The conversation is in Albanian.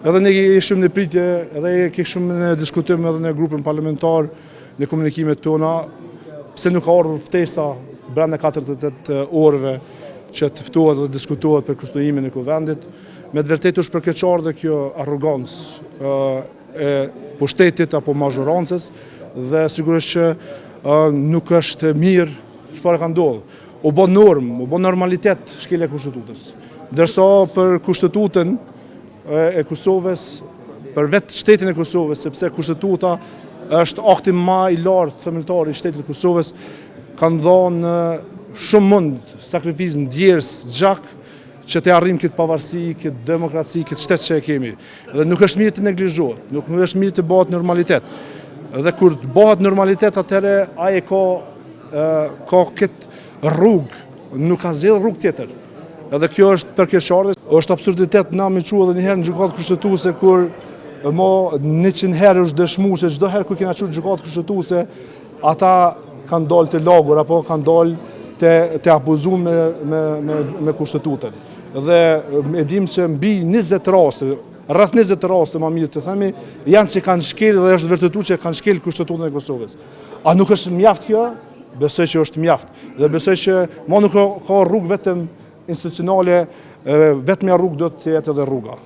Edhe ne ishim në pritje, edhe kishim në diskutim edhe në grupin parlamentar, në komunikimet tona, pse nuk ka ardhur ftesa brenda 48 orëve që të ftohet dhe diskutohet për kushtonimin e kuvendit. Me të vërtetë është përkeqardhë kjo arrogancë e pushtetit apo mazhorancës dhe sigurisht që nuk është mirë çfarë ka ndodhur. U bë normë, u bë normalitet shkelja e kushtetutës. Ndërsa për kushtetutën e Kosovës, për vetë shtetin e Kosovës, sepse kushtetuta është akti më i lartë themeltar i shtetit e Kosovës, kanë dhënë shumë mund sakrificë ndjerës gjak që të arrijmë këtë pavarësi, këtë demokraci, këtë shtet që e kemi. Dhe nuk është mirë të neglizhohet, nuk është mirë të bëhet normalitet. Dhe kur të bëhet normalitet, atëherë ai ka këtë rrugë, nuk ka zgjedhur rrugë tjetër. Edhe kjo është përkeqardhë, është absurditet na me çu edhe një herë në gjykatë kushtetuese kur 100 herë është dëshmuar se çdo herë kur kena çu në gjykatë kushtetuese, ata kanë dalë të lagur apo kanë dalë të abuzuar me kushtetutën. Dhe e dim se mbi 20 raste, rreth 20 raste më mirë të themi, janë që kanë shkel dhe është vërtetuar që kanë shkel kushtetuën e Kosovës. A nuk është mjaft kjo? Besoj që është mjaft. Dhe besoj që nuk ka rrugë vetëm institucionale, vetëm rrugë do të jetë edhe rruga.